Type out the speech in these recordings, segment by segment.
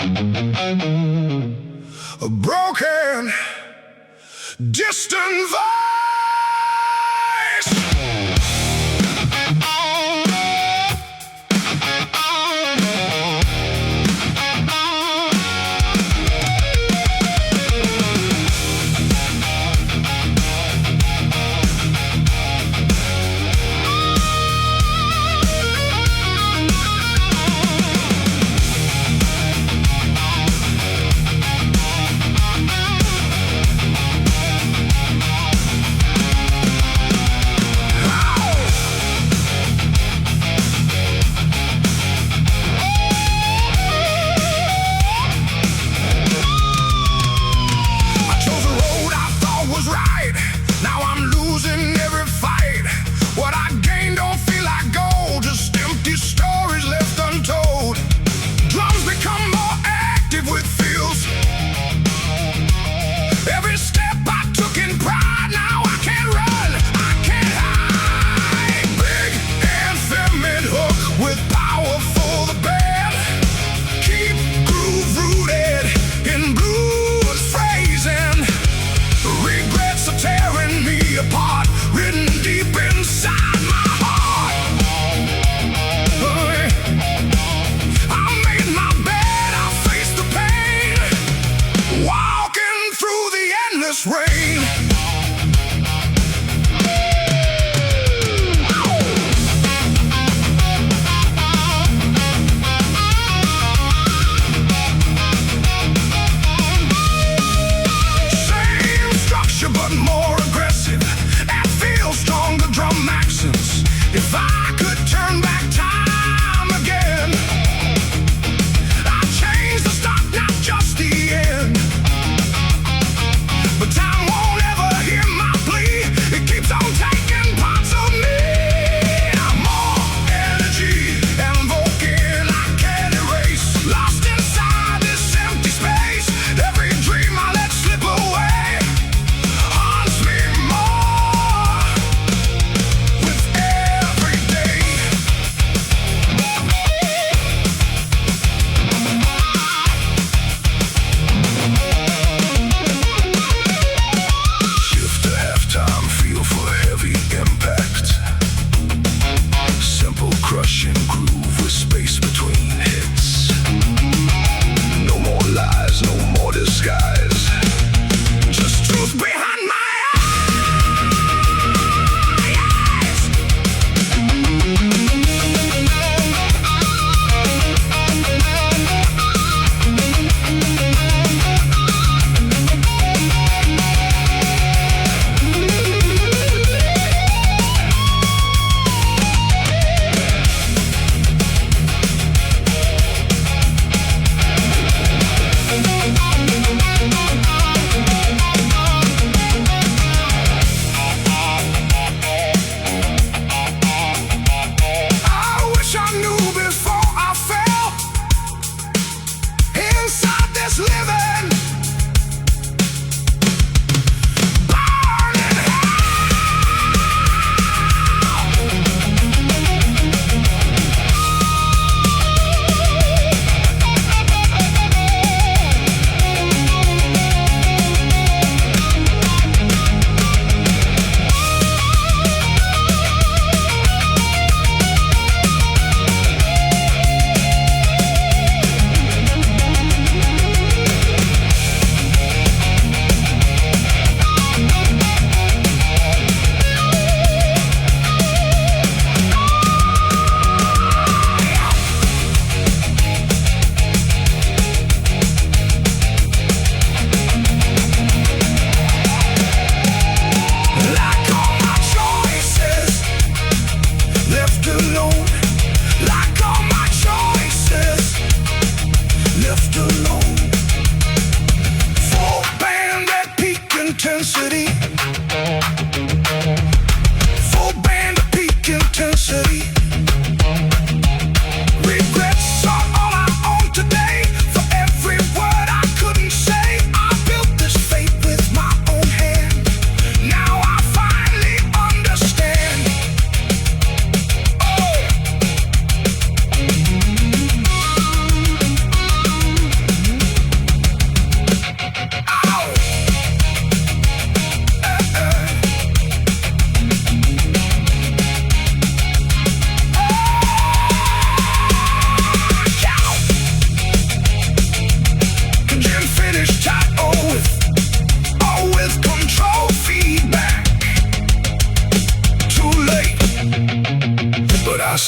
A broken, distant voice. Rain. Same structure but more aggressive. And feels stronger drum accents. If I could turn back time again, I'd change the start, not just the end. But time won't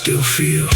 still feel.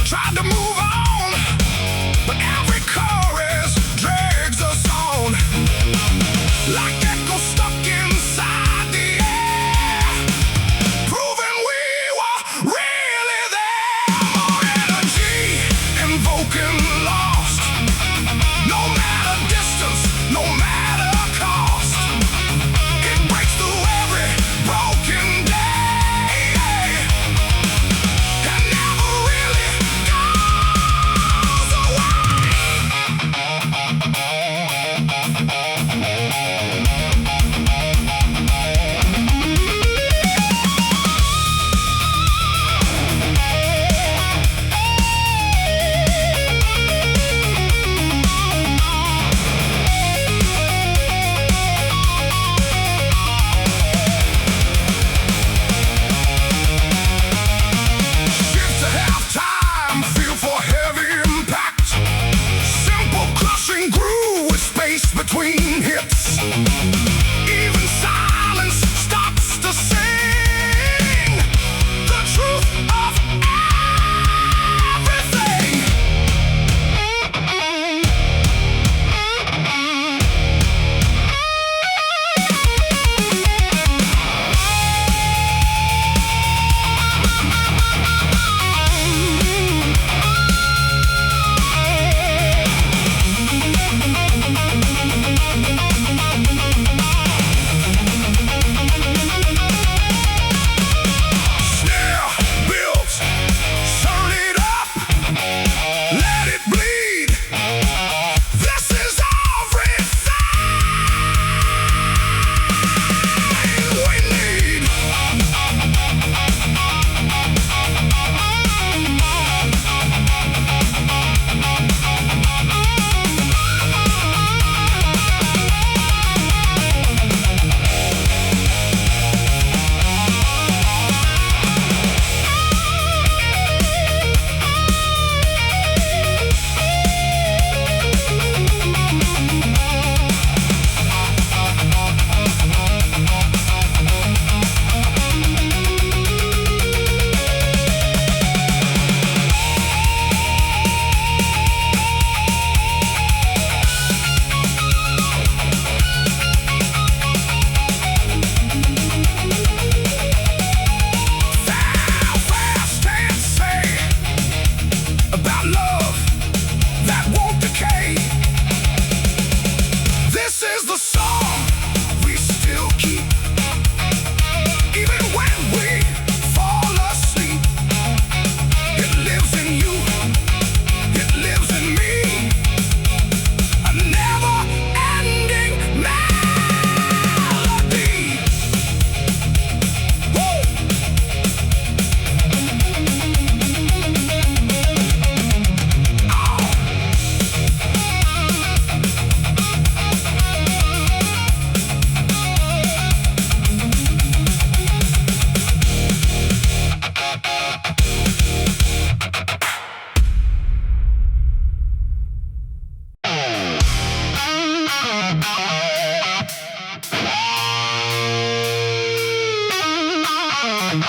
Tried to move on, but every chorus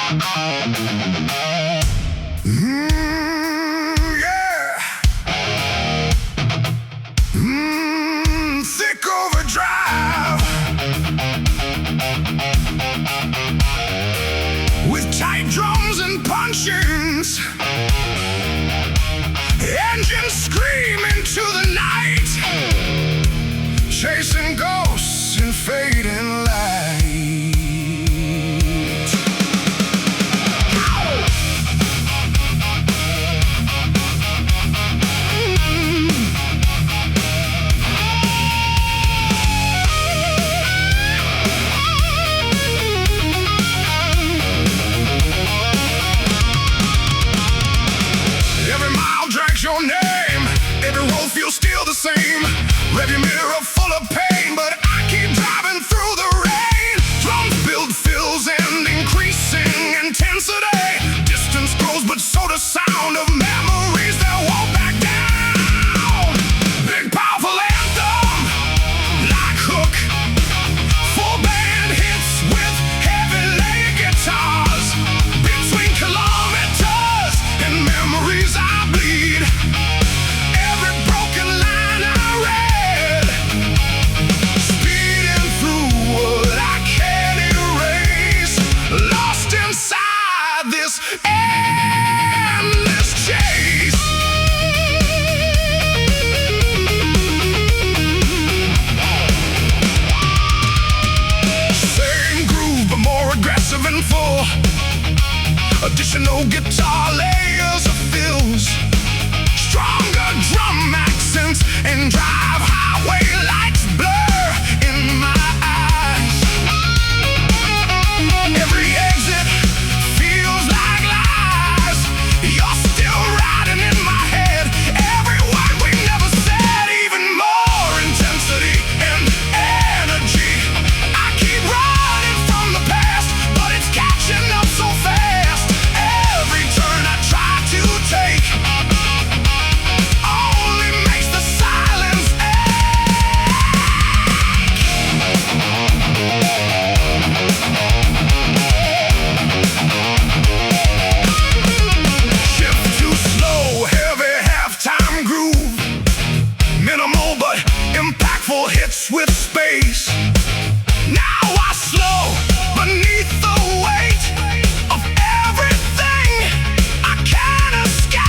Yeah. Thick overdrive with tight drums and punchings, engines screaming to the night, chasing ghosts in fading light. Your name, every road feels still the same. Rearview mirror full of pain, but I keep driving through the rain. Drums build fills and increasing intensity. Distance grows, but so does sound of memories that won't back down. Big powerful anthem, like hook. Full band hits with heavy layer guitars. Between kilometers and memories I bleed. Every broken line I read, speeding through what I can't erase, lost inside this endless chase. Same groove, but more aggressive and full. Additional guitar layers of fills. Stronger drum accents and drive highway lights blur in my eyes. Every exit feels like lies. You're still riding in my head. Every word we never said, even more intensity and energy. I keep running from the past, but it's catching up so fast. Every turn I try to take only makes the silence shift too slow, heavy halftime groove. Minimal but impactful hits with space. Now I slow beneath the weight of everything I can't escape.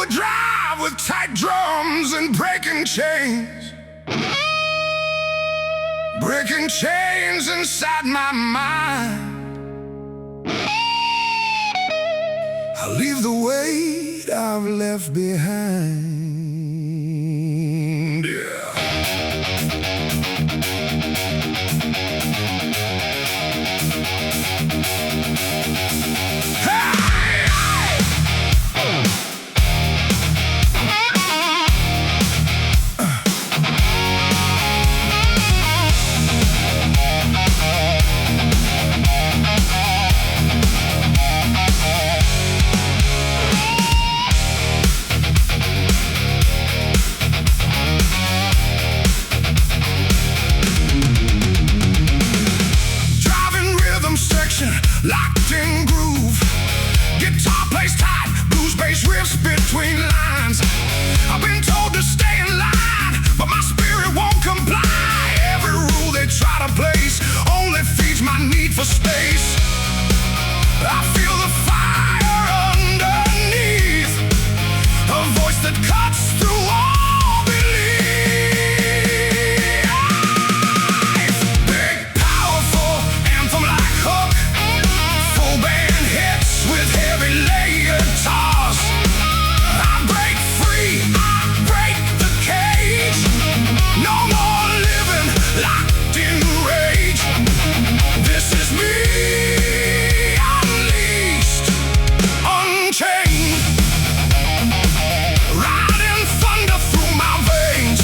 overdrive with tight drums and breaking chains. Breaking chains inside my mind. I leave the weight I've left behind. Yeah. Locked in groove, guitar plays tight, blues bass riffs between lines. I've been told to stay in line, but my spirit won't comply. Every rule they try to place only feeds my need for space. I feel the fire underneath, a voice that cuts through all belief. Big, powerful anthem like hook, band hits with heavy layered guitars. I break free, I break the cage. No more living locked in rage. This is me, unleashed, unchained, riding thunder through my veins.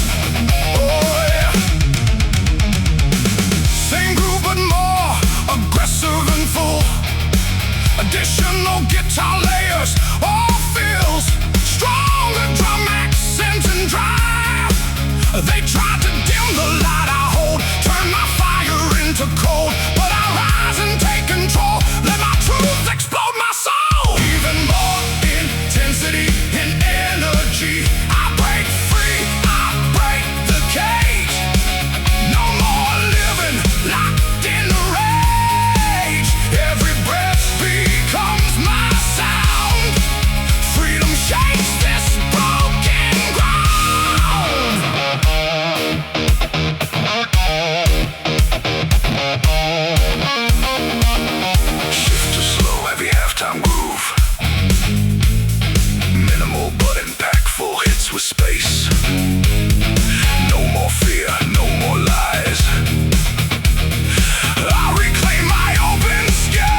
Oh yeah. Same groove but more aggressive and full. Additional guitar layers, all fills, stronger drum accents and drive. They tried to dim the light I hold, turn my fire into cold, but I rise and take control, let my truth explode my soul. Even more intensity and energy. I break free, I break the cage. No more living locked in the rage. Every breath becomes my sound. Freedom shakes this broken ground. Shift to slow, heavy halftime groove. Minimal but impactful hits with space. No more fear, no more lies. I reclaim my open skies.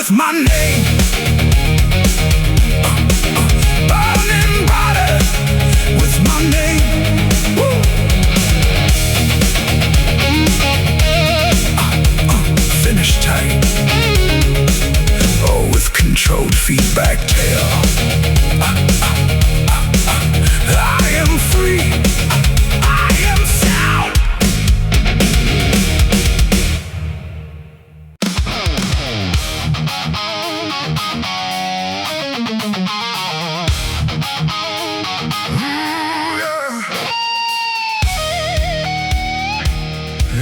with my name. Burning brighter with my name. Woo! Finish tight. Oh, with controlled feedback tail. I am free. I am sound.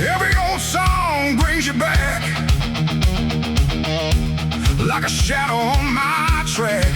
Every old song brings you back, like a shadow on my track.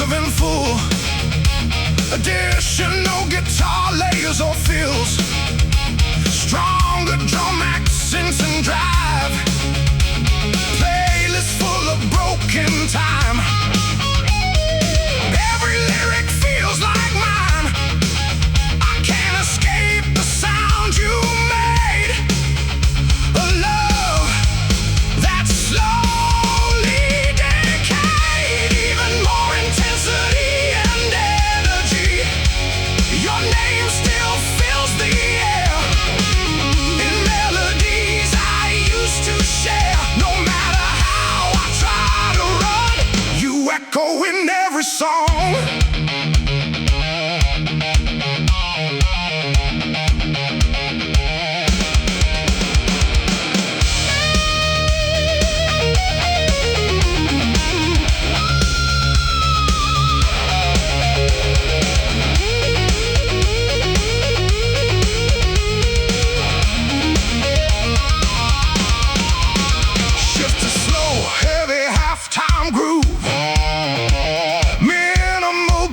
And full additional guitar layers or fills, stronger drum accents and drive, playlist full of broken time. Every lyric feels like mine. I can't escape the sound you made. A love that slowly decayed, even more intensity and energy. Your name still fills the air in melodies I used to share. No matter how I try to run, you echo in every song. Shift to slow, heavy halftime groove. Minimal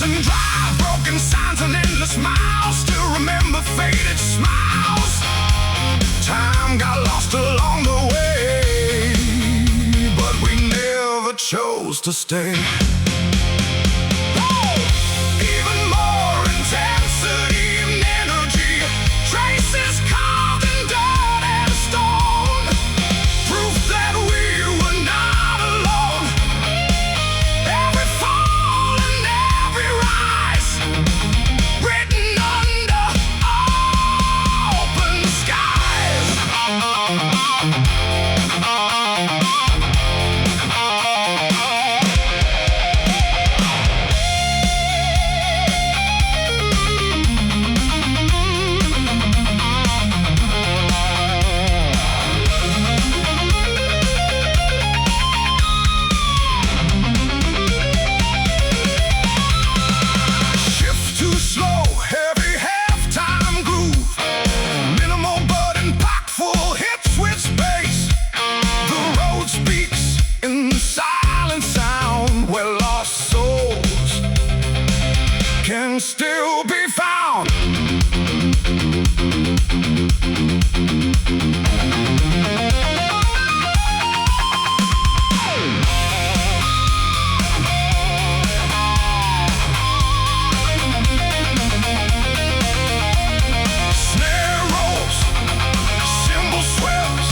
and drive, broken signs and endless miles. Still remember faded smiles. Time got lost along the way, but we never chose to stay. Even more intensity and energy, traces carved in dirt and stone, proof that we were not alone. Every fall and every rise, written under open skies. Shift too slow, heavy halftime groove, minimal but impactful hits with space. The road speaks in silent sound, where lost souls can still be found. Snare rolls, cymbal swells,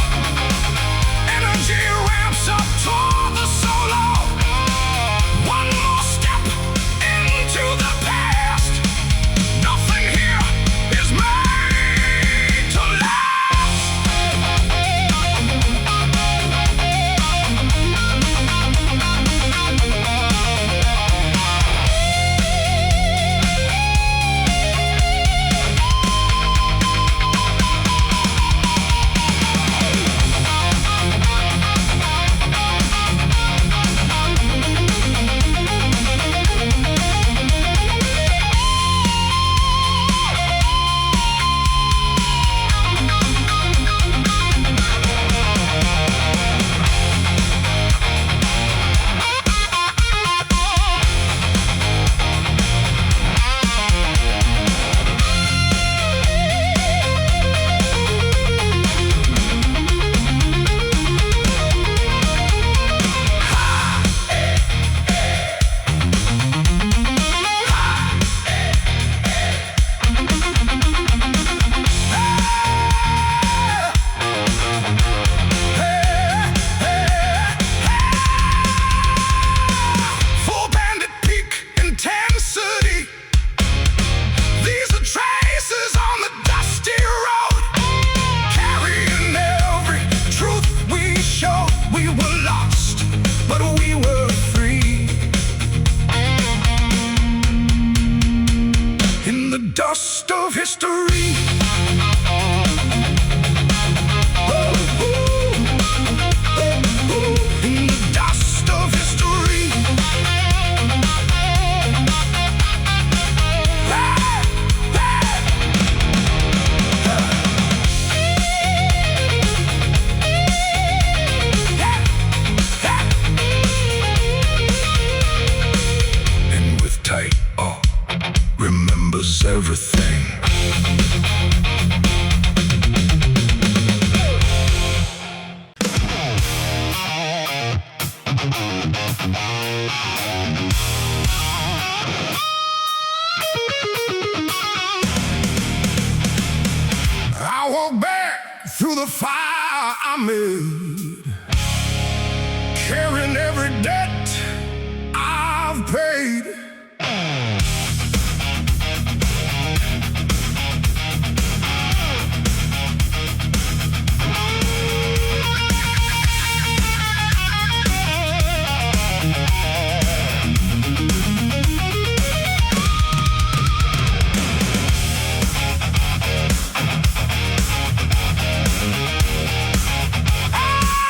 energy ramps up toward the solo. One more step into the past. Nothing here is made to last. Full bandit peak intensity. These are traces on the dusty road, carrying every truth we showed. We were lost, but we were free. In the dust of history. In the dust of history. And with tight awe, remembers everything. I walk back through the fire I made, carrying every debt I've paid. Ah!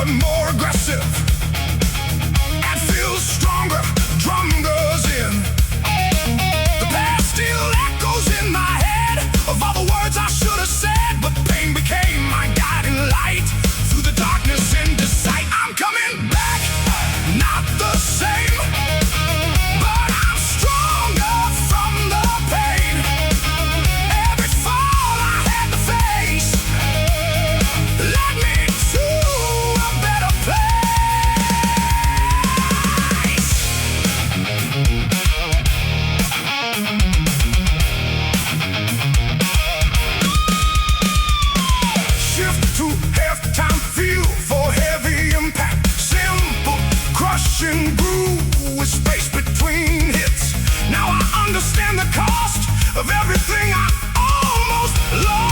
but more aggressive. And feels stronger, drum goes in. The past still echoes in my head of all the words I should have said, but pain became my guiding light through the darkness into sight. I'm coming back, not the same, but I'm stronger from the pain. Every fall I had to face led me to a better place. Shift to half-time feel for heavy impact. Simple, crushing groove with space between hits. Now I understand the cost of everything I almost lost.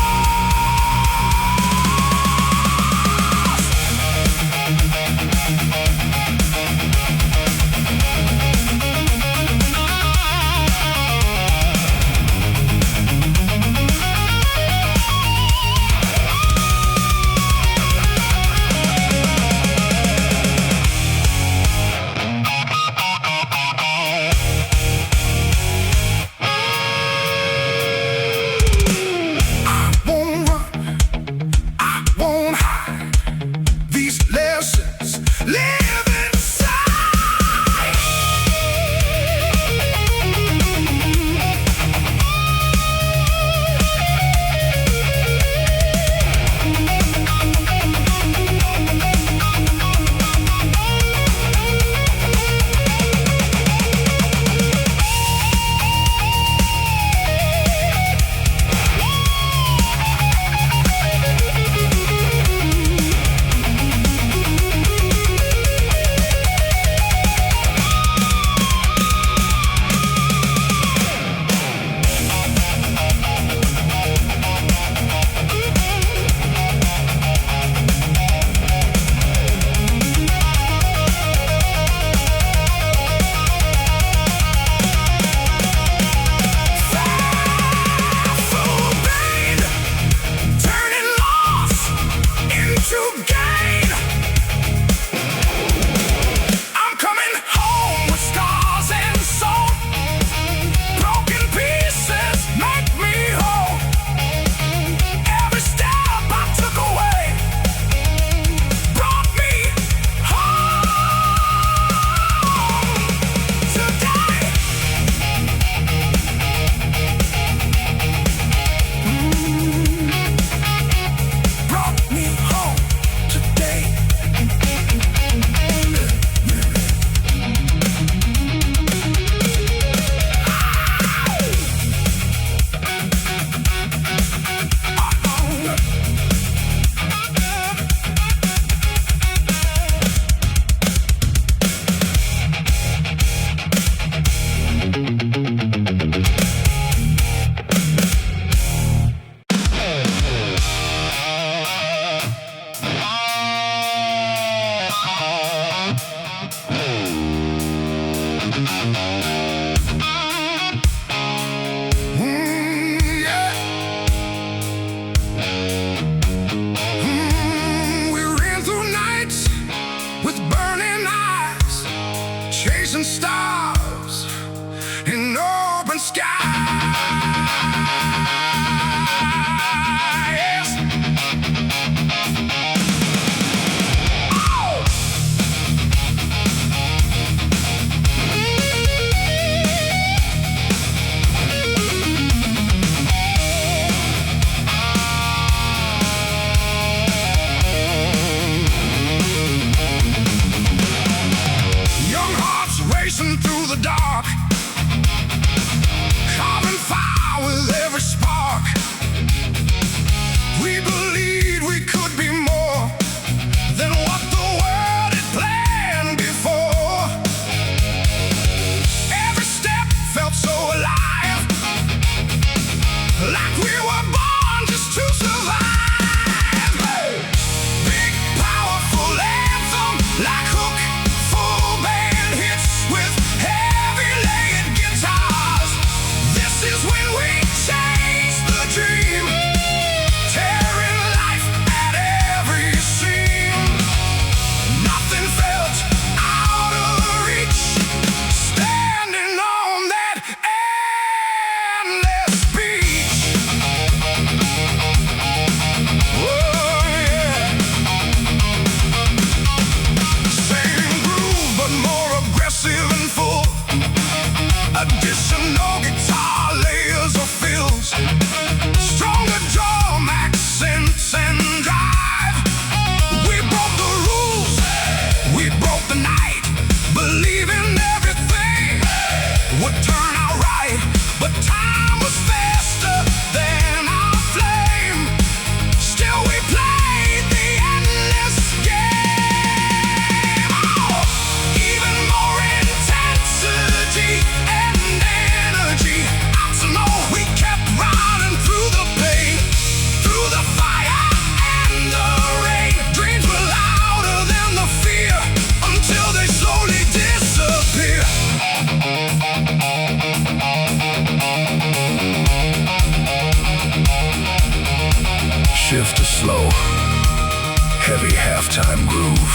heavy halftime groove.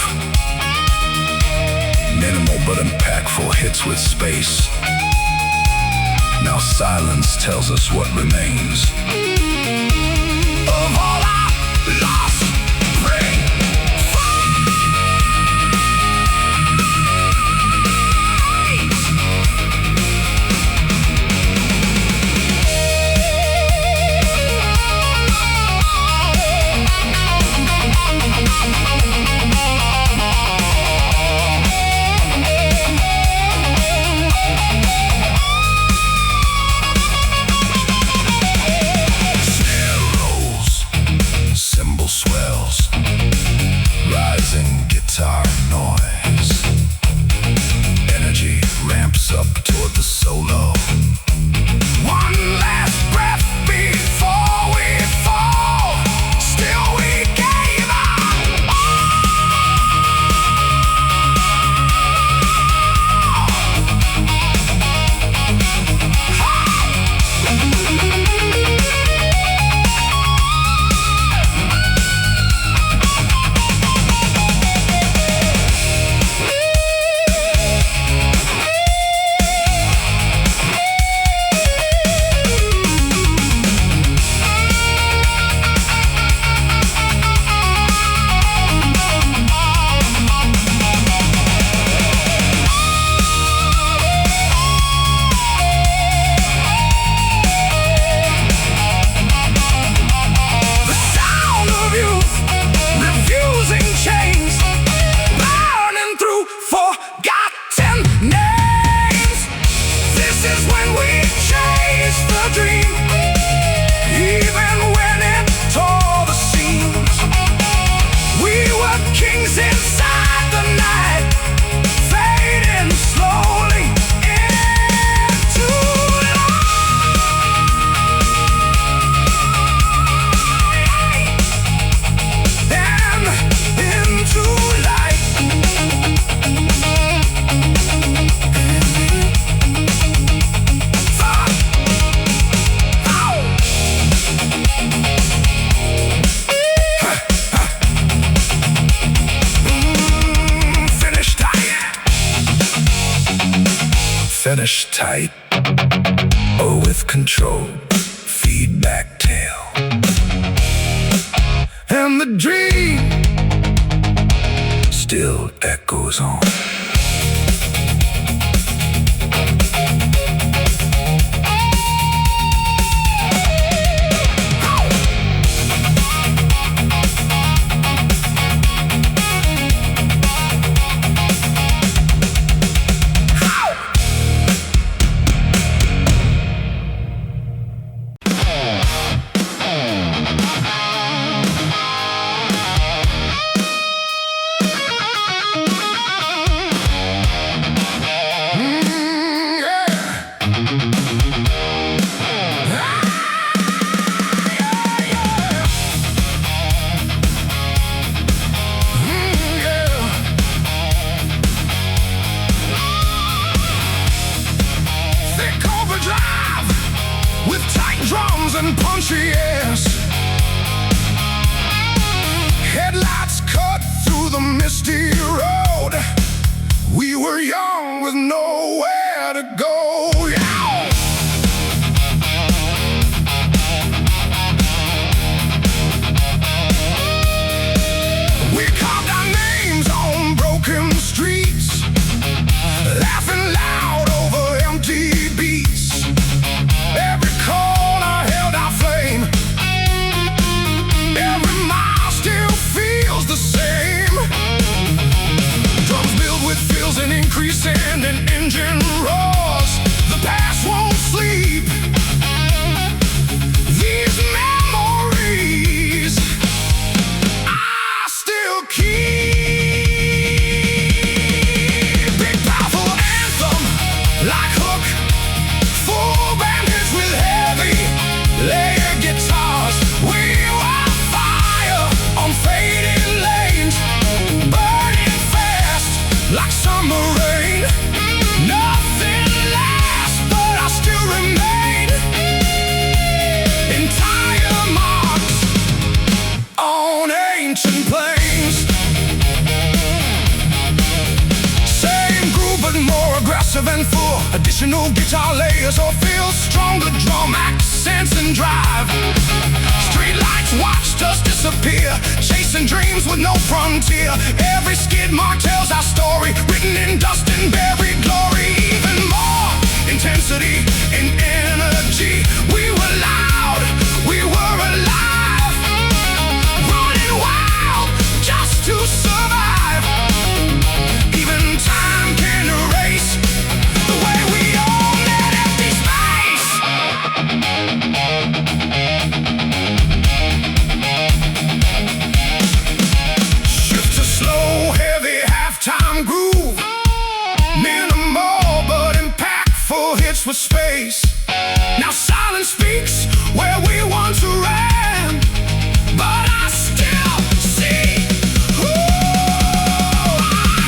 Minimal but impactful hits with space. Now silence tells us what remains. Of all our lost bring swells, rising guitar noise. Energy ramps up toward the solo. One last breath before we fall. Still we gave up. Finish tight or with control, feedback tail. And the dream still echoes on. aggressive and full. Additional guitar layers or feels stronger drum accents and drive. Street lights watched us disappear, chasing dreams with no frontier. Every skid mark tells our story, written in dust and buried glory. Even more intensity and energy. We were loud, we were alive, running wild just to survive. Even time can erase the way we own that empty space. Shift to slow, heavy halftime groove. Minimal but impactful hits with space. Now silence speaks where we once ran, but I still see who I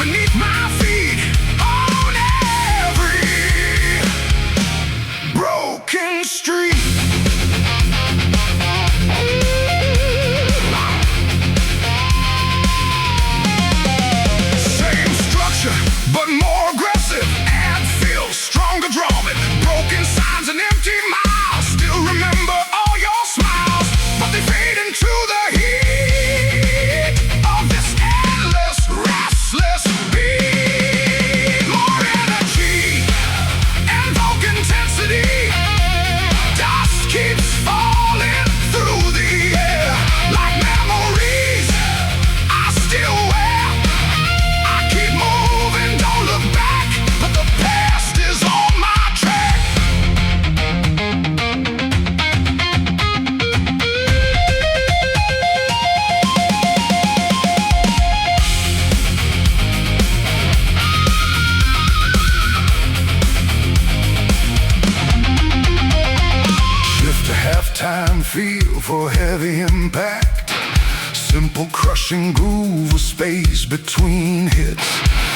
beneath my feet on every broken street. Same structure, but more aggressive. Add fill, stronger drawing. Broken signs and empty miles. Still remember all your smiles, but they fade into the heat of this endless, restless beat. More energy and vogue intensity. Dust keeps falling through the air like memories I still wear. I keep moving, don't look back, but the past is on my track. Shift to halftime feel for heavy impact. Simple crushing groove with space between hits.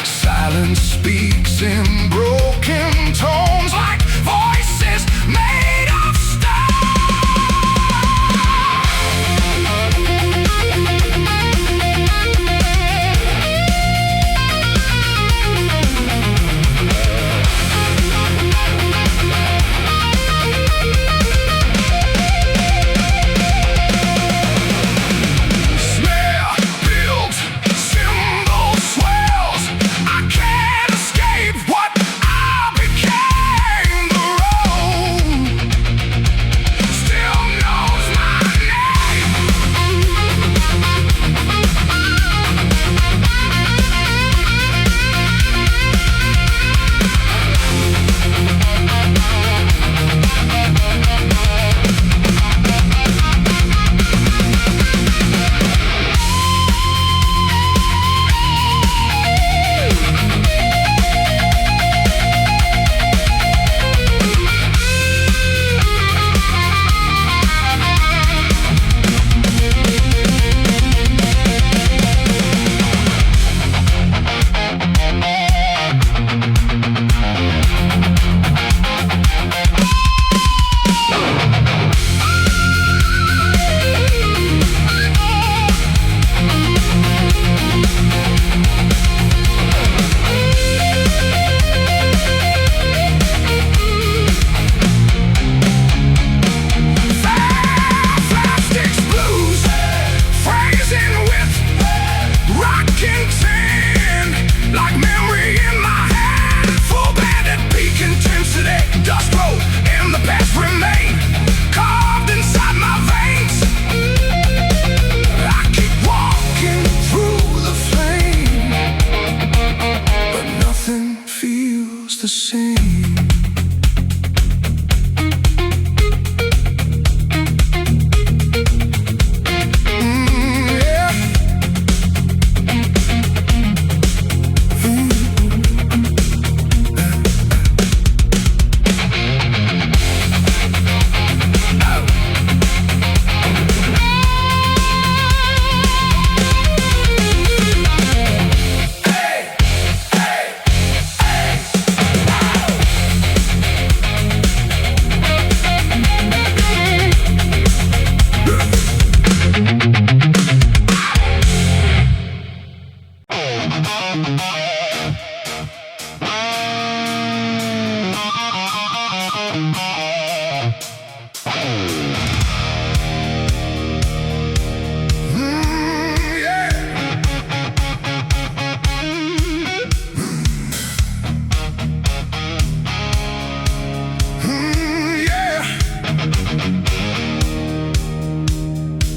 Silence speaks in broken tones like voices made of snare builds, cymbal swells. I can't escape what I became. The road still knows my name. Plastics blues, phrasing with rocking tin, like memory in my hand. Full band at peak intensity. Dust road in the past remain, carved inside my veins. I keep walking through the flame, but nothing feels the same. Yeah.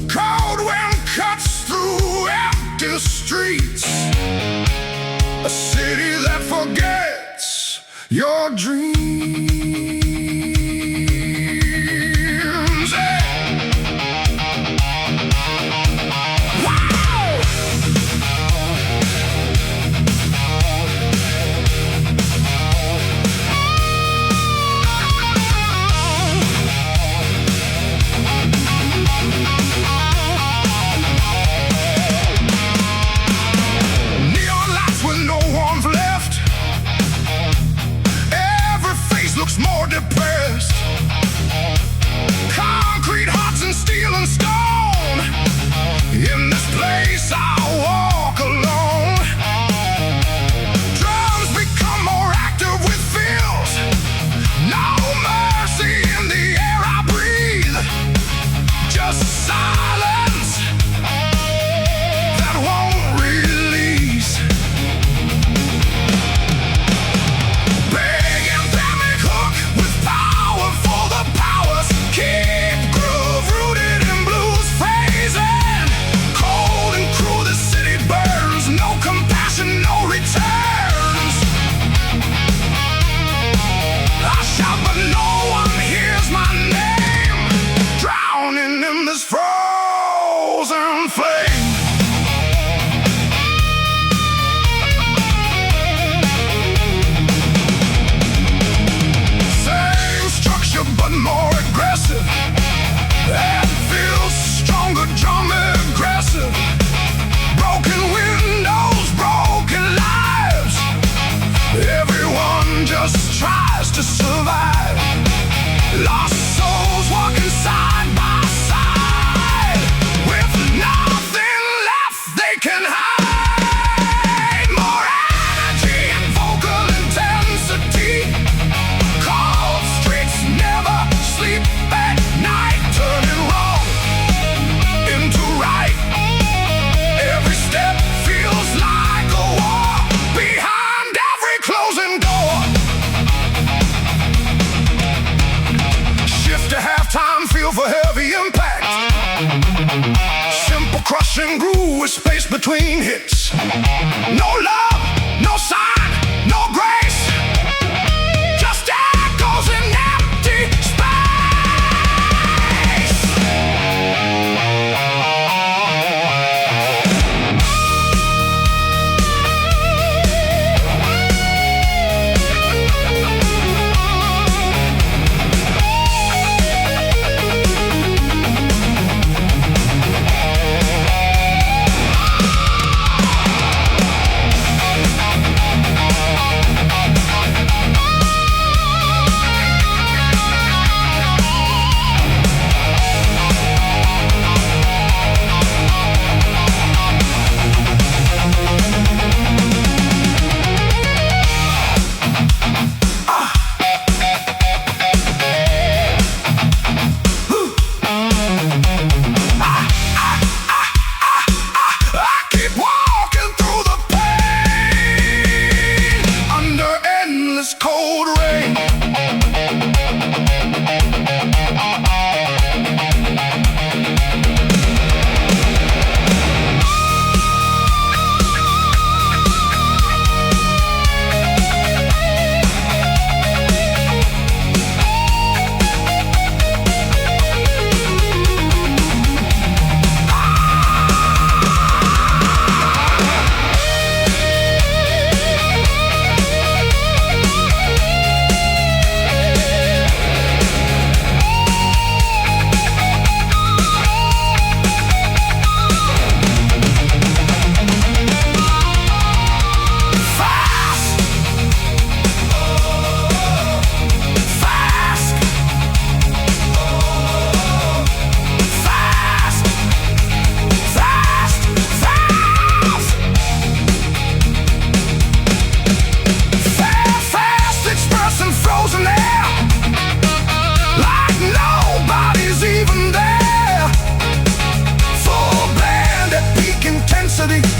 Cold wind cuts through empty streets. A city that forgets your dreams. Hey. Wow! Neon lights with no space between hits. No love, no sign, no grace. Just echoes in empty space. Cold rain.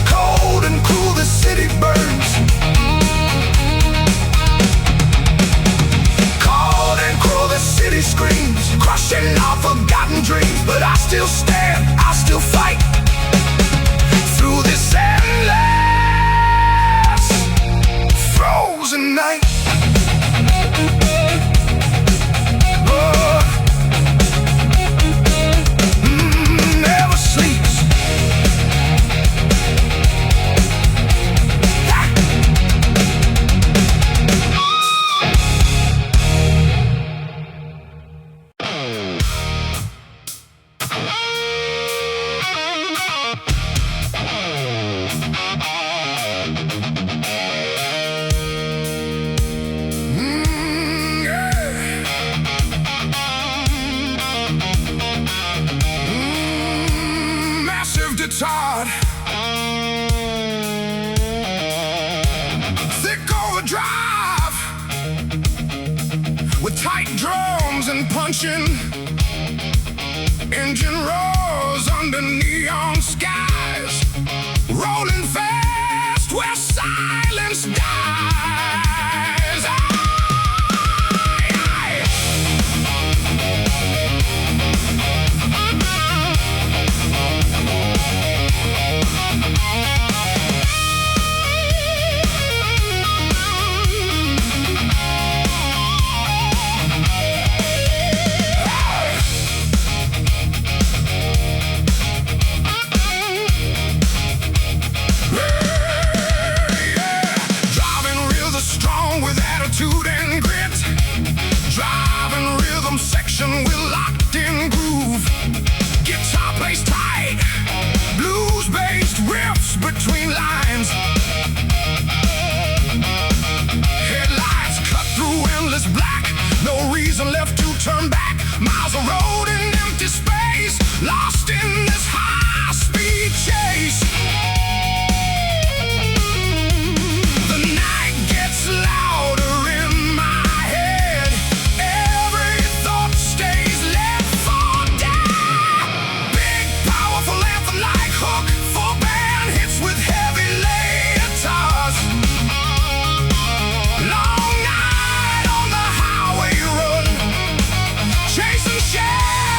Cold and cruel, the city burns. Cold and cruel, the city screams, crushing our forgotten dreams. But I still stand, I still fight through this endless frozen night. Never sleeps. Guitar, thick overdrive with tight drums and punching engine roars under neon skies, rolling fast where silence dies. We're locked in groove. Guitar plays tight, blues-based riffs between lines. Headlights cut through endless black, no reason left to turn back. Miles of road in empty space, lost in this high-speed chase. The night gets louder in my head. Every thought stays left for dead. Big, powerful anthem like hook, full band hits with heavy lead guitars. Long night on the highway run, chasing shadows.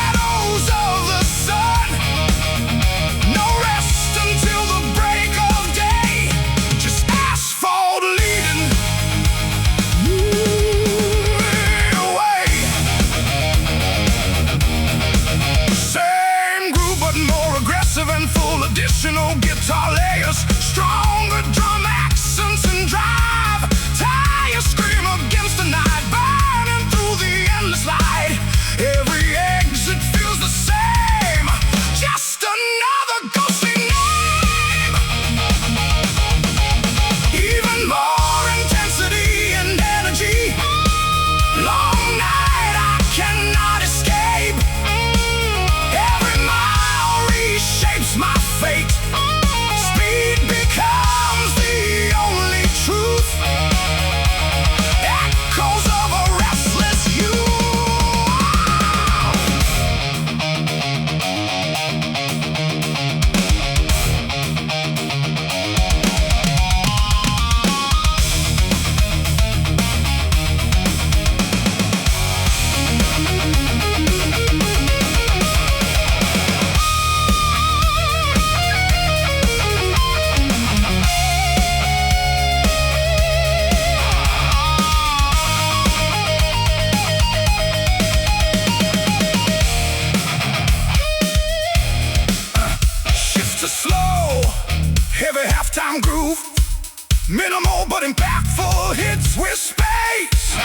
Minimal but impactful hits with space.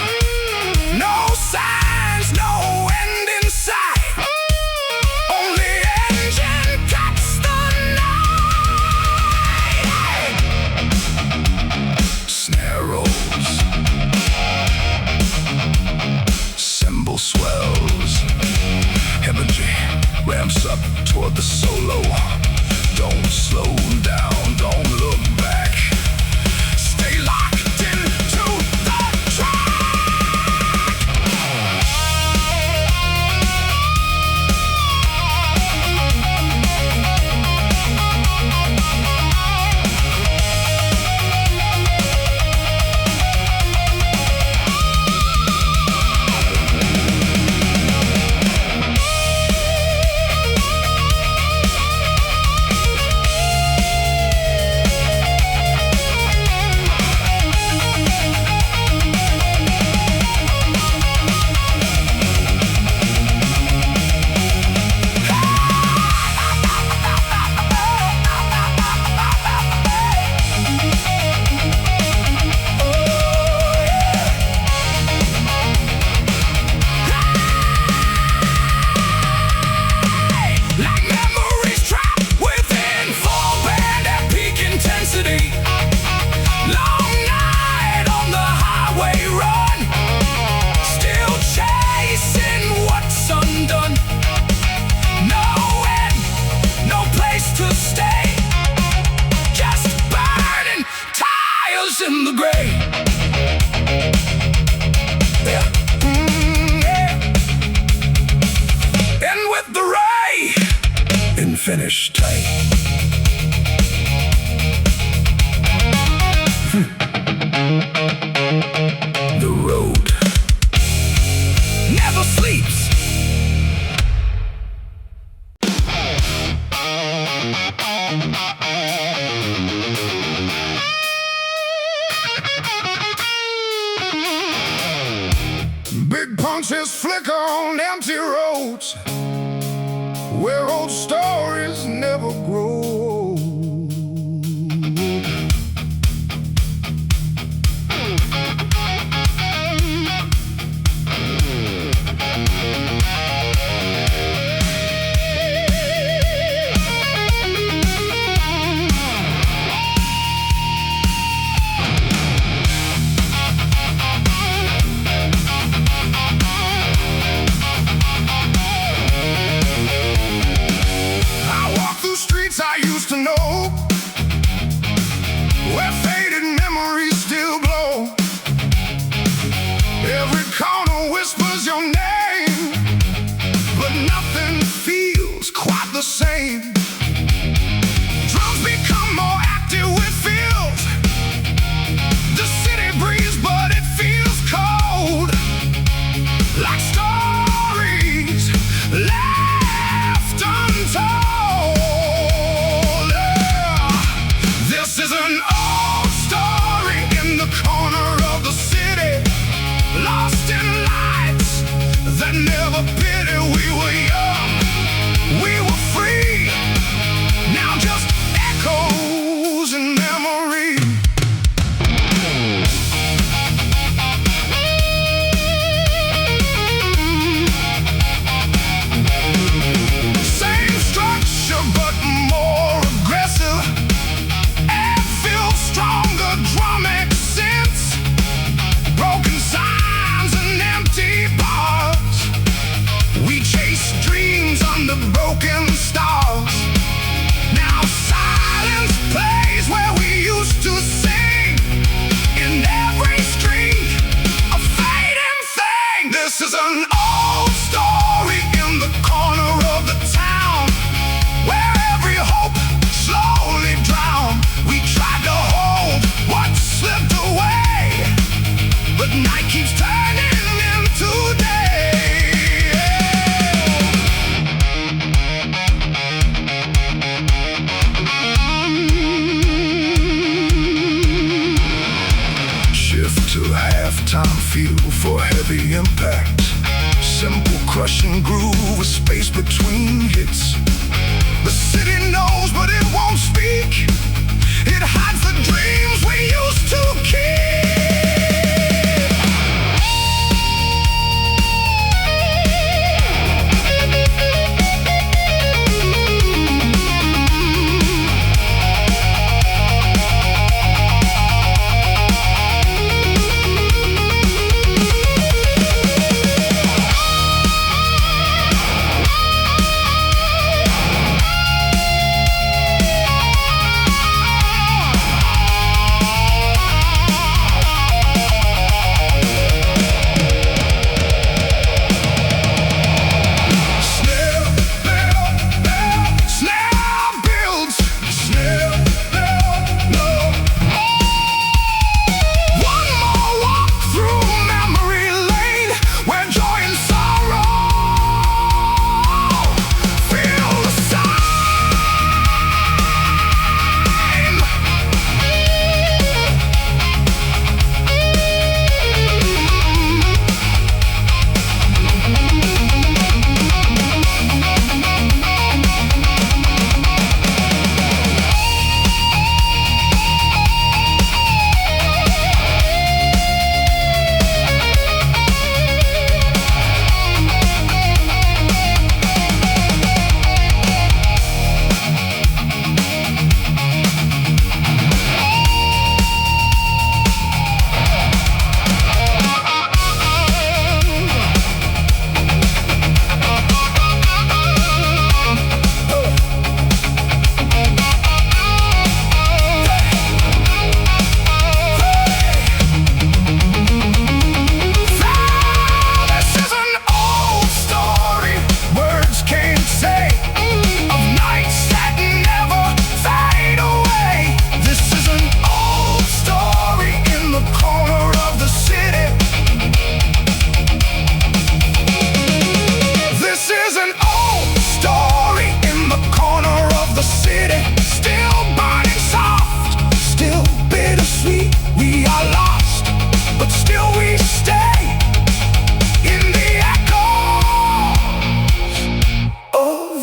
No signs, no end in sight. Only engine cuts the night. Snare rolls, cymbal swells, energy ramps up toward the solo. Don't slow down, don't look back. Stay locked into the track. In the gray, yeah. Yeah. And with the ray in finish tight. The road never sleeps. Big punches flicker on empty roads where old stories never grow. I used to know, where faded memories still glow. Every corner whispers your name, but nothing feels quite the same. Drums become more active with feels. The city breathes, but it feels cold. Like stories left untold. This is an old story in the corner of the city, lost in lights that never pity. We were young, we were free, now just echoes in memory. Same structure but more aggressive. Stronger drum accents, broken signs and empty bars. We chase dreams under broken stars. Now silence plays where we used to sing. In every string, a fading thing. This is an old story in the corner of the town, where every hope slowly drowned. We tried to hold what slipped away, but night keeps turning into day. Shift to halftime feel for heavy impact. Simple crushing groove with space between hits. The city knows but it won't speak. It hides the dreams we used to keep.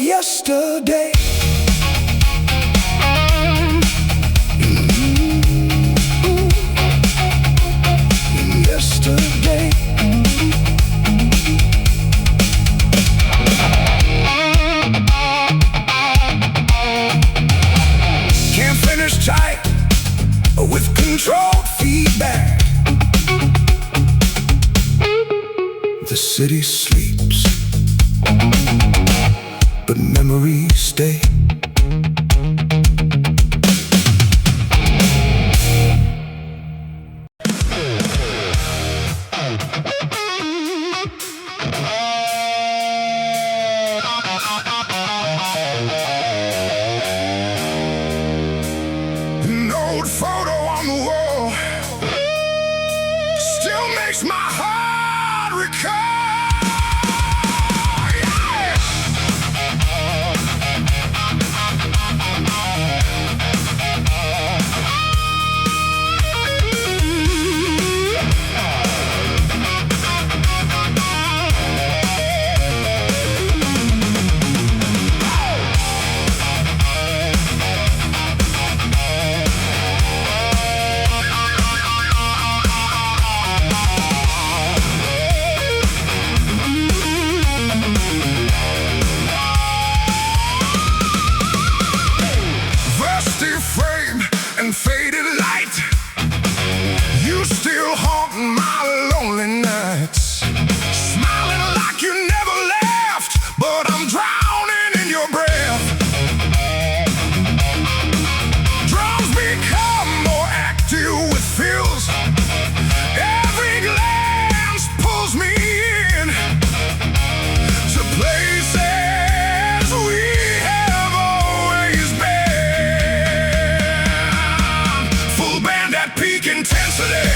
Yesterday. Yesterday. Can't finish tight with controlled feedback. The city sleeps, but memories stay. An old photo on the wall still makes my heart recall. Frame and faded light, you still haunt my lonely nights. Smiling like you never left, but I'm drowning in your breath. Drums become more active with feels. Every glance pulls me in to places we have always been. Full band at peak intensity.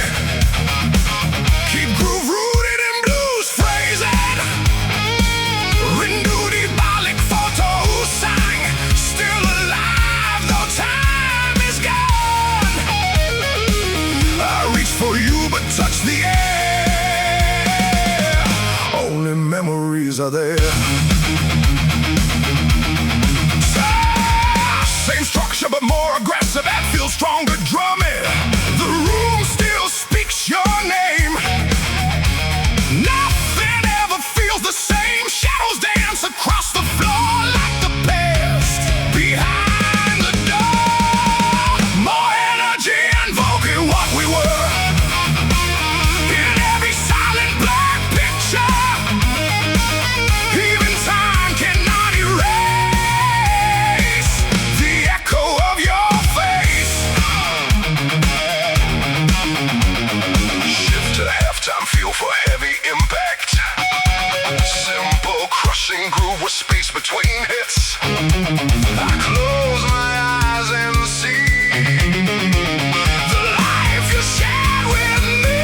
Keep groove rooted in blues phrasing. Renew the balik photo who sang. Still alive though time is gone. I reach for you but touch the air. Only memories are there. Same structure but more aggressive. That feels feels stronger drumming. The room still speaks your name. Nothing ever feels the same. Shadows dance across the floor like the past. Behind the door, more energy invoking what we were. In every silent black picture, even time cannot erase the echo of your face. Shift to halftime, feel for heavy impact. Simple crushing groove with space between hits. I close my eyes and see the life you shared with me.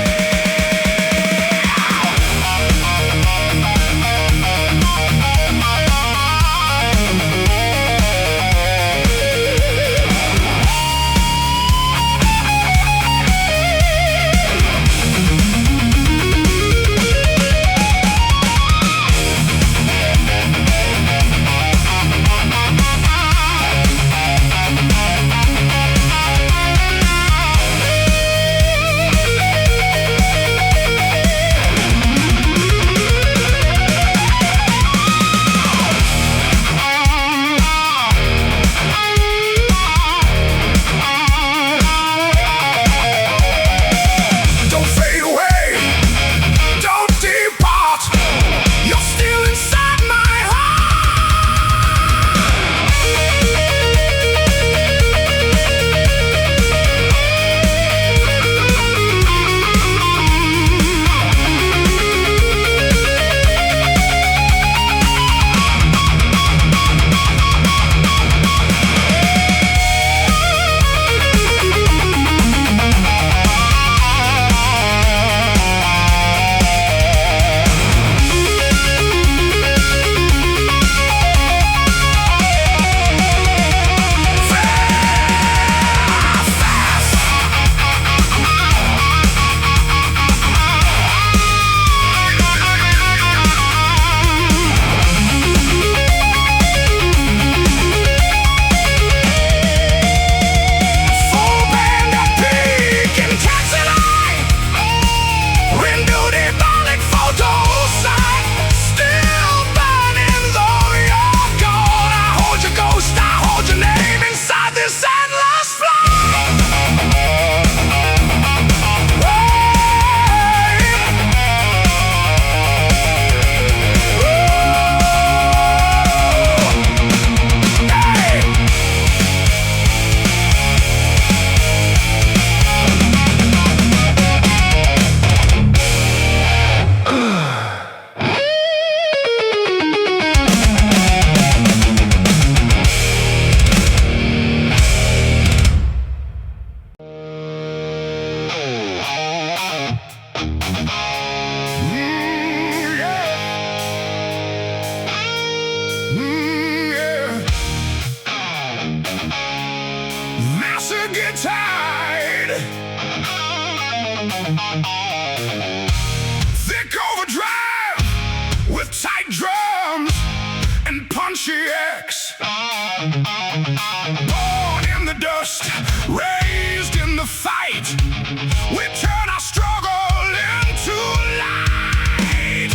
Master get tired. Thick overdrive with tight drums and punchy X. Born in the dust, raised in the fight. We turn our struggle into light.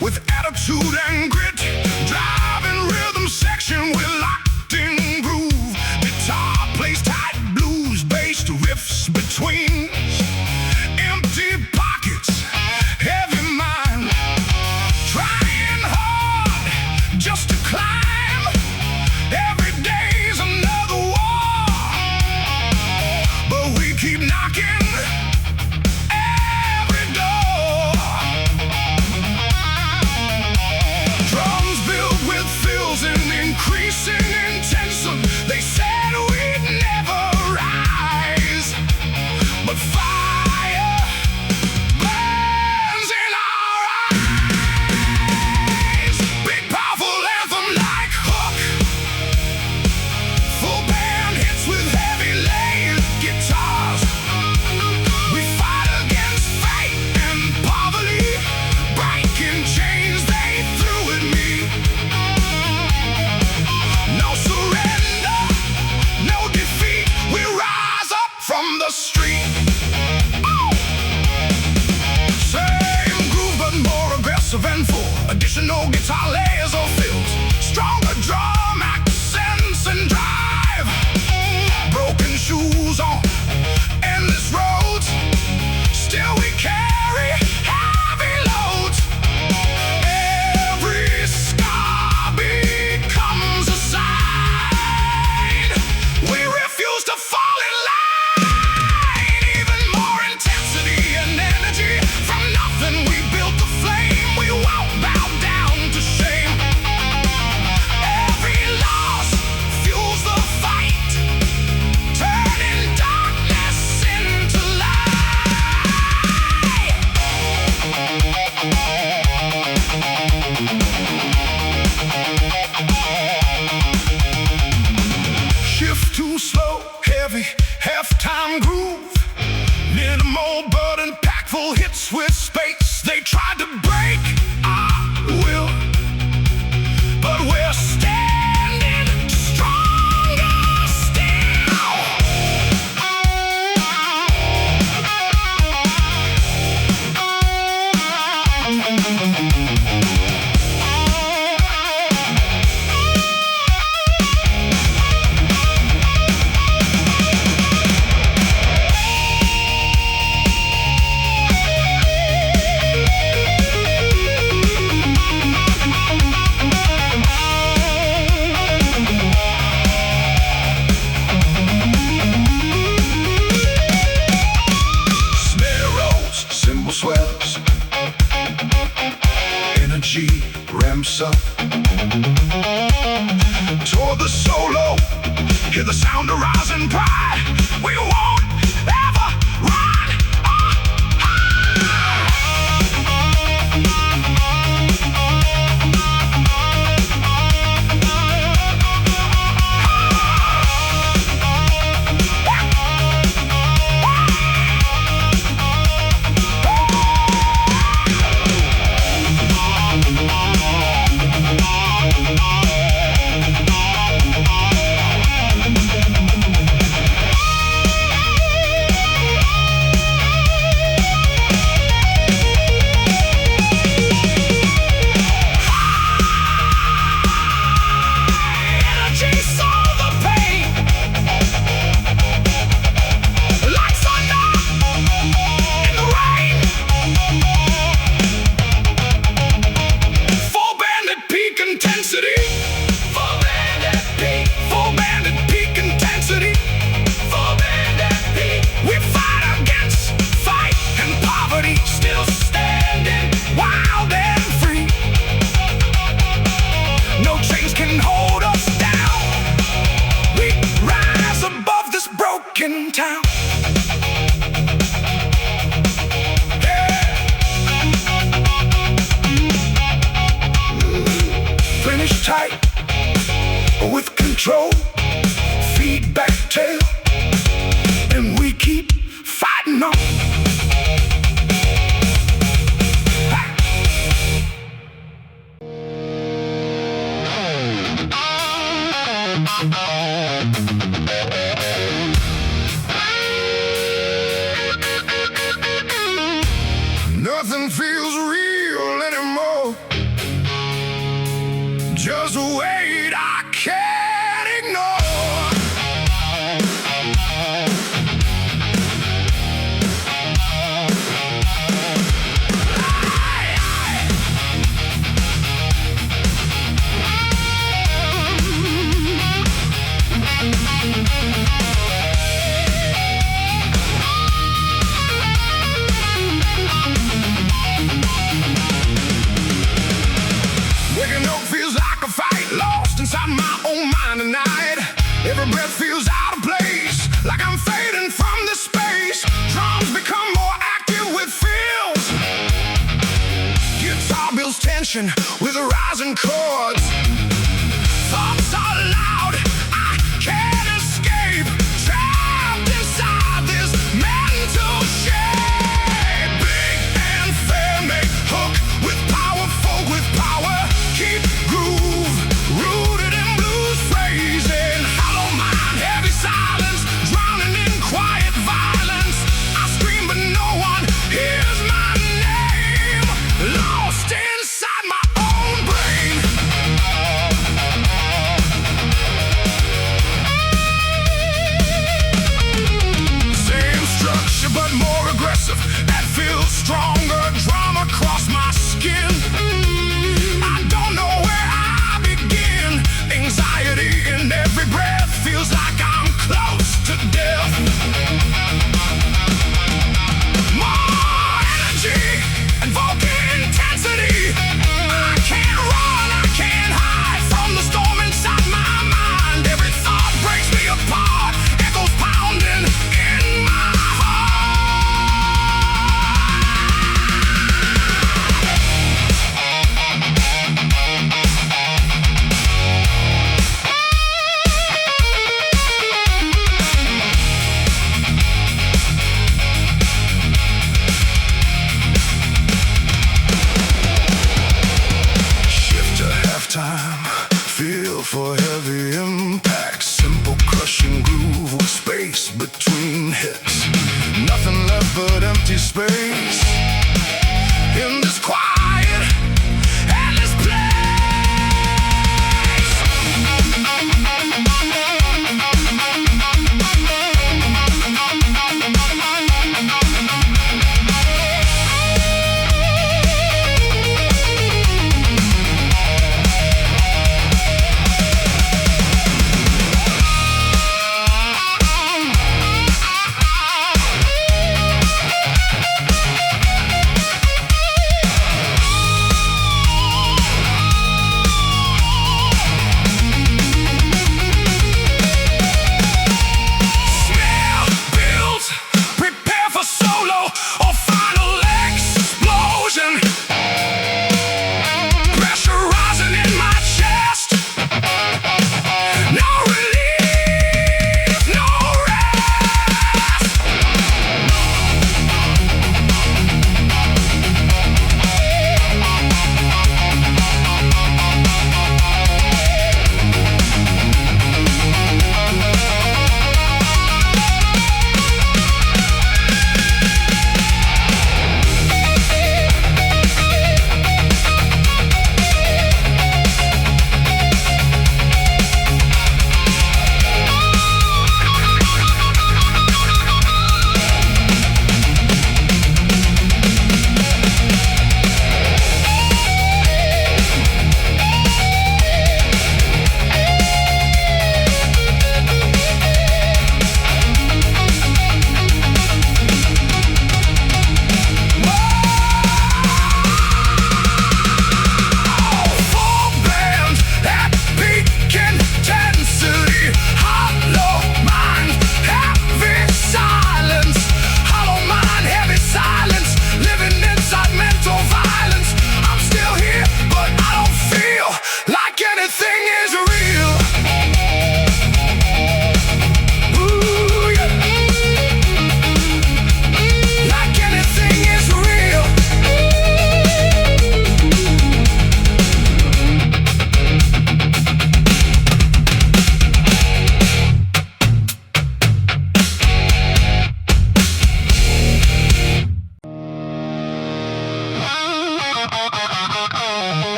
With attitude and grit, driving rhythm section with locked in groove. Guitar plays tight, blues based riffs between. Empty pockets, heavy mind, trying hard just to climb. Every day's another war, but we keep knocking. Increasing intention, they said we'd never rise, but fire burns in our eyes. Big powerful anthem like hook, the street. Same groove but more aggressive and full. Additional guitar layers or fills. Stronger drum accents and drive. Broken shoes on endless roads. Still we carry heavy loads. Every scar becomes a sign. We refuse to fall in line. Even more intensity and energy. From nothing we built the flame. We won't bow down to shame. Every loss fuels the fight, turning darkness into light. Shift too slow, heavy, half-time groove. Minimal but impactful hits with space. They tried to break our will, but we're standing stronger still. Snare rolls, cymbal swells. Energy ramps up. Toward the solo, hear the sound of rising pride. We won't ever run or hide. Energy solve the pain. Like thunder in the rain. Full band at peak intensity. Full band at peak. Full band at peak intensity. Full band at peak. We fight against fight and poverty. Still standing wild and free. No chains can hold us down. We rise above this broken town. Yeah. Finish tight with control. Feedback tail. And we keep fighting on. Nothing feels real anymore. Just wait, I can't ignore. Waking up feels like a fight, lost inside my own mind tonight. Every breath feels out of place, like I'm fading from this space. Drums become more active with fills. Guitar builds tension with rising chords. Thoughts are loud, I can't escape. Trapped inside this mental shape. Big and fair, make hook with power, folk with power. Keep groove, rooted in blues phrasing. Hollow mind, heavy silence, drowning in quiet violence. but empty space in this quiet, endless place.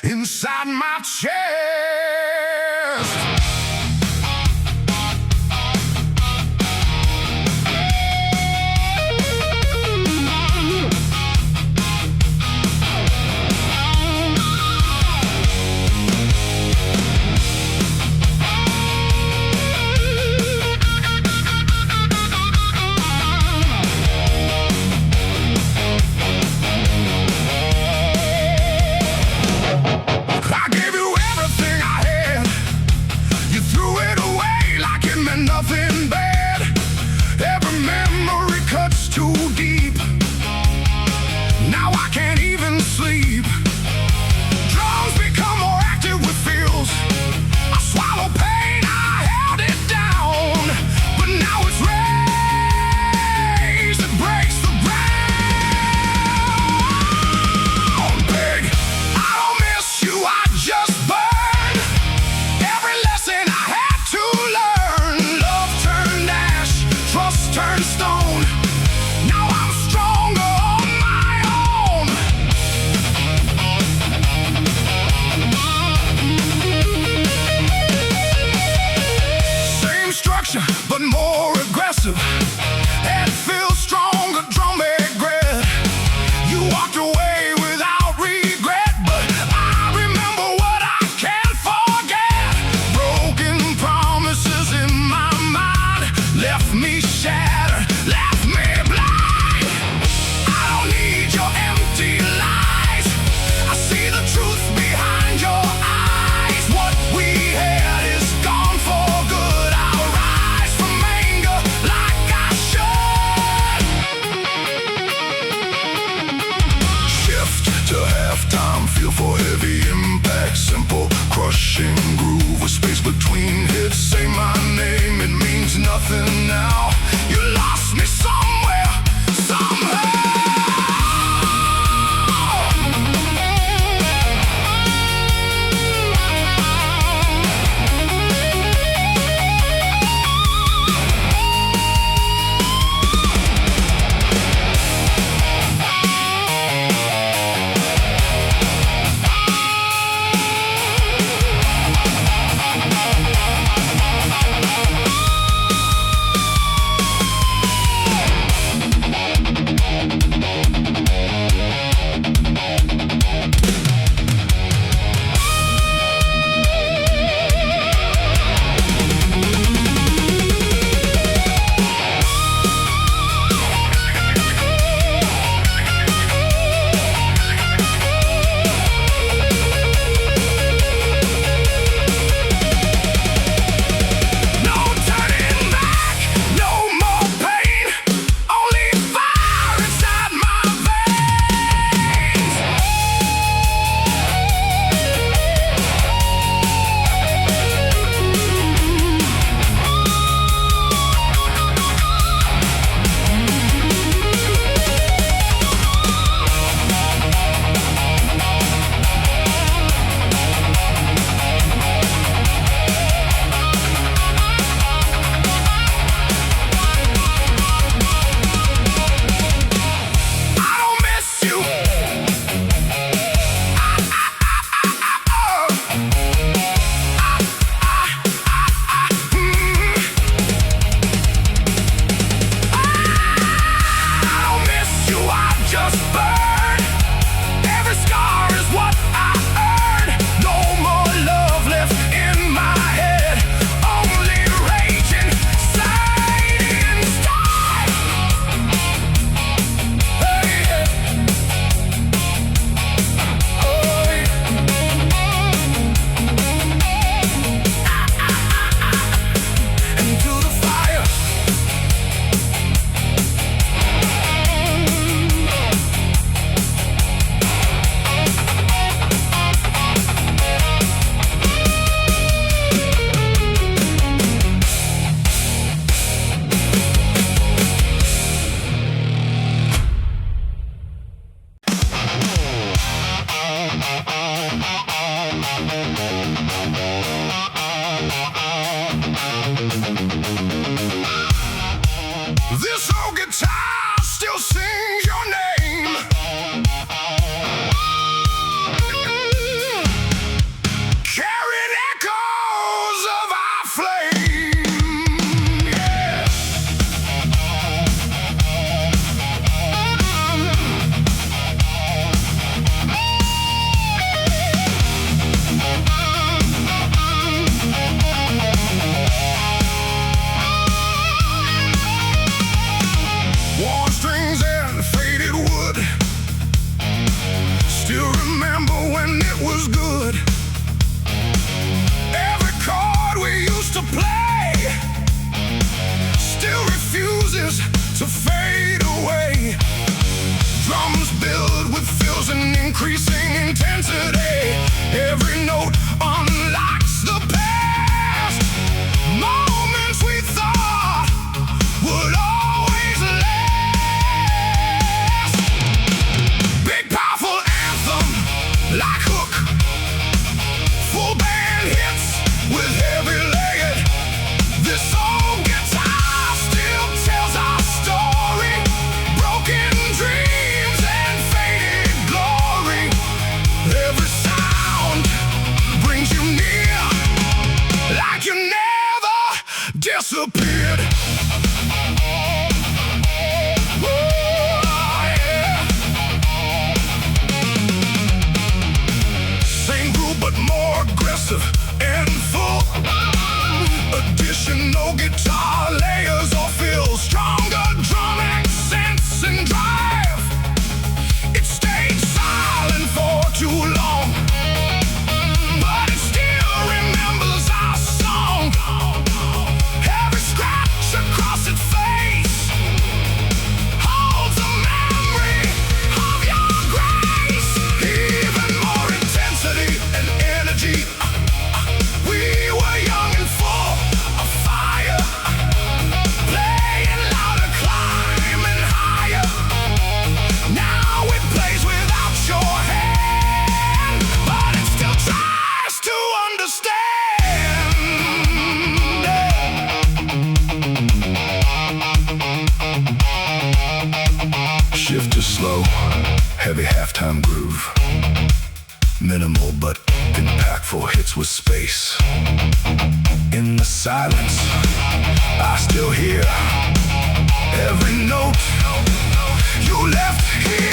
Inside my chest. Nothing bad. Every memory cuts too deep. Now I can't even sleep. Drums become more active with feels. I swallow pain, I held it down, but now it's raised. It breaks the ground. Big, I don't miss you, I just burn. Every lesson I had to learn. Turn stone. Now I'm stronger on my own. Same structure, but more aggressive. Head feels stronger, drum regret. You walked away without regret, but I remember what I can't forget. Broken promises in my mind left me shattered, left me blind. I don't need your empty lies. I see the truth behind your eyes. What we had is gone for good. I'll rise from anger like I should. Shift to halftime, feel for heavy impact. Simple, crushing groove with space between hits. Say my name, it means nothing now. You lost me somewhere, somehow. just burn. Every scar is what I earned. No more love left in my head. Only raging, sighing stars. Hey, yeah. Oh, yeah. Into the fire. This old guitar still sings your name. Carrying echoes of our flame. Yeah. Worn strings and faded wood. Still remember when it was good. Every chord we used to play still refuses to fade away. Drums build with fills and increasing intensity. Every note unlocks the past. Moments we thought would always last. Big powerful anthem like Hook. Full band hits with heavy legged. This old guitar still tells our story. Broken dreams and faded glory. Every sound brings you near, like you never disappeared. Oh, yeah. Same groove but more aggressive and full. Additional guitar layers or fill. Stronger drum accents and drive. It stayed silent for too long, but it still remembers our song. Every scratch across its face holds a memory of your grace. Even more intensity and energy. We were young and full of fire, playing louder, climbing higher. Now it plays without your hand, but it still tries to understand. Shift to slow, heavy halftime groove. Minimal but impactful hits with space. In the silence, I still hear every note you left here.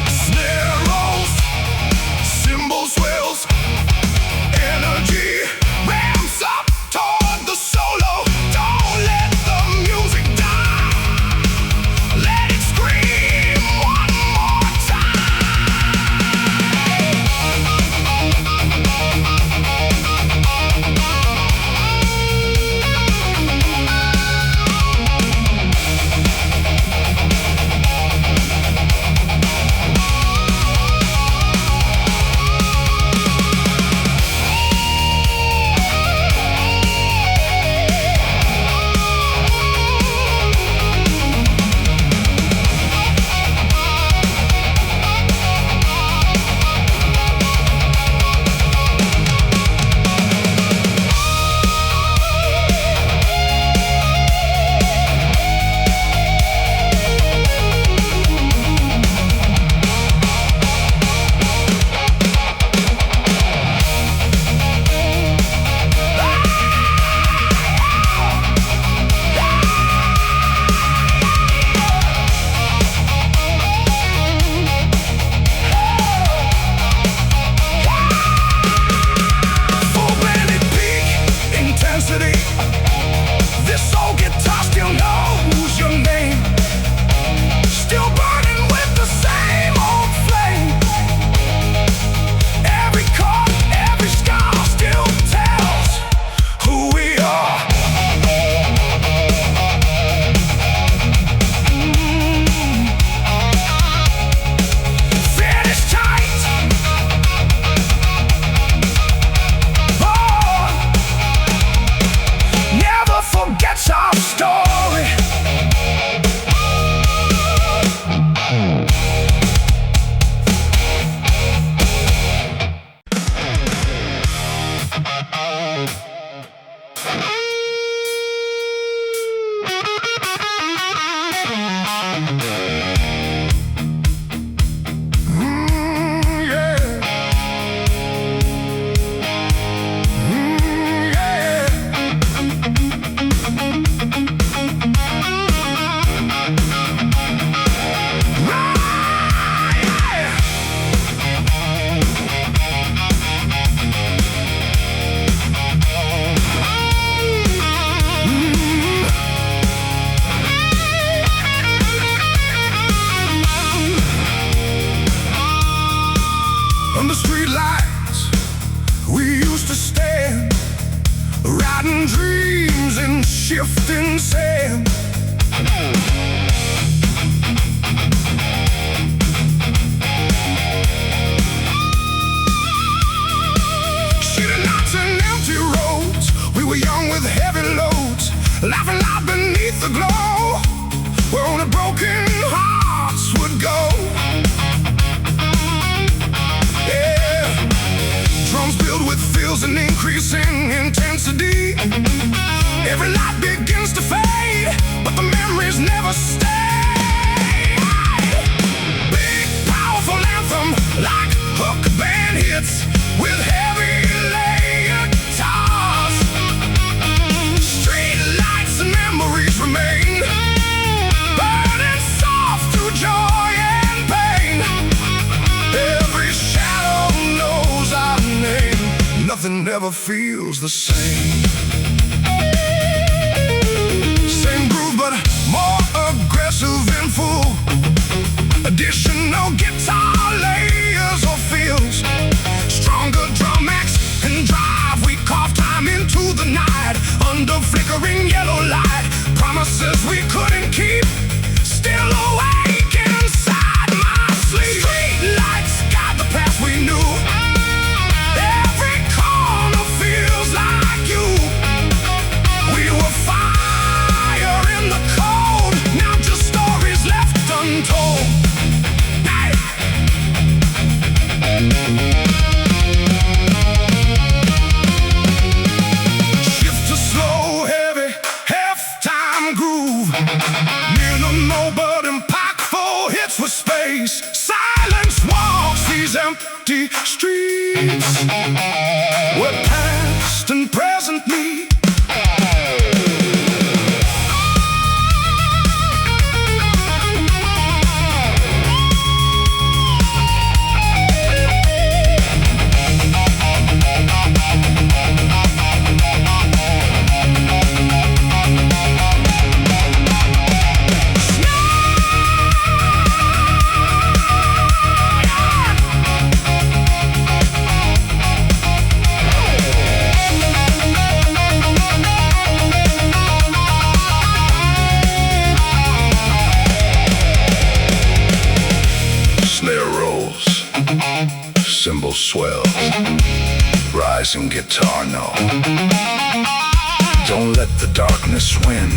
Snare rolls under street lights we used to stand, riding dreams in shifting sand. Shooting knots and empty roads, we were young with heavy loads, laughing loud beneath the glow, where only broken hearts would go. Yeah, drums filled with feels and increasing intensity. Every light begins to fade, but the memories never stay. Big, powerful anthem, like hook band hits, with heavy layered guitars. Street lights and memories remain, burning soft through joy and pain. Every shadow knows our name, nothing ever feels the same. Same groove but more aggressive and full, additional guitar layers or feels, stronger drum X and drive. We carve time into the night, under flickering yellow light. Promises we couldn't keep, still awake inside my sleep. Street lights guide the path we knew, every corner feels like you. We were fire in the cold, now just stories left untold. Hey. Shift to slow, heavy, half-time groove, minimal but impactful hits with space. Silence walks these empty streets, where past and present meet. Cymbal swells, rising guitar note. Don't let the darkness win,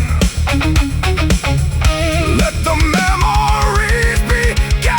let the memories begin.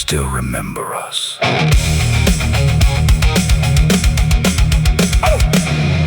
still remember us. Oh!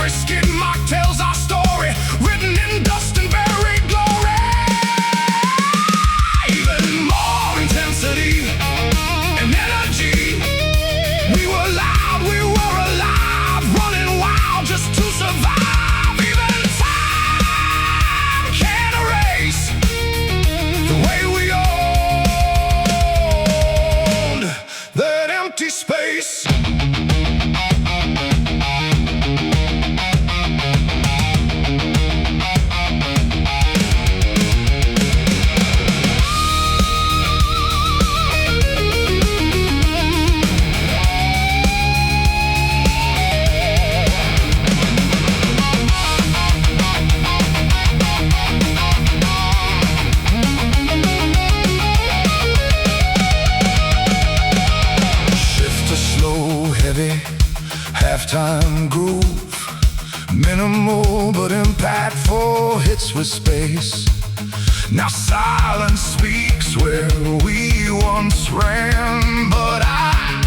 Every skid mark tells our story, written in dust and buried glory. Even more intensity and energy. We were loud, we were alive, running wild just to survive. Even time can't erase the way we owned that empty space. Halftime groove, minimal but impactful hits with space. Now silence speaks where we once ran, but I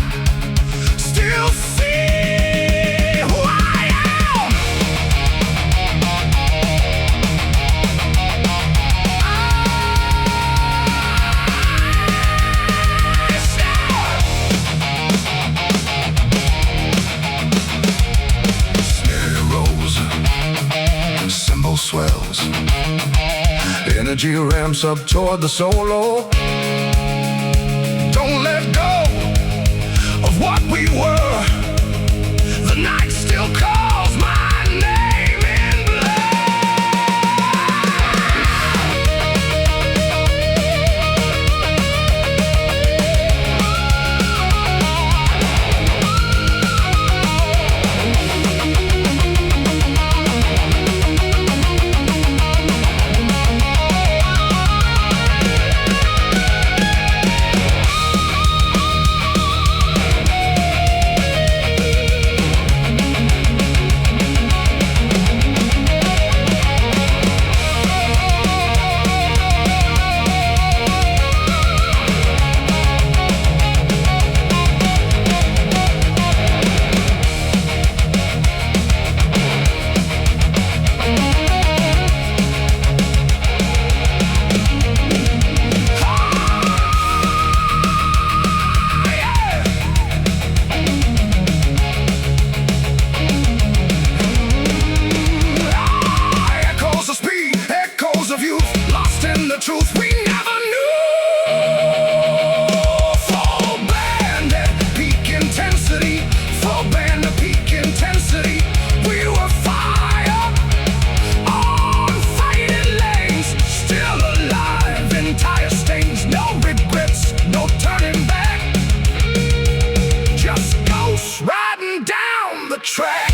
still see who I am. Swells, energy ramps up toward the solo. Don't let go of what we were. The night still calls my name in of youth, lost in the truth we never knew. Full band at peak intensity, full band at peak intensity. We were fire on faded lanes, still alive in tire stains. No regrets, no turning back, just ghosts riding down the track.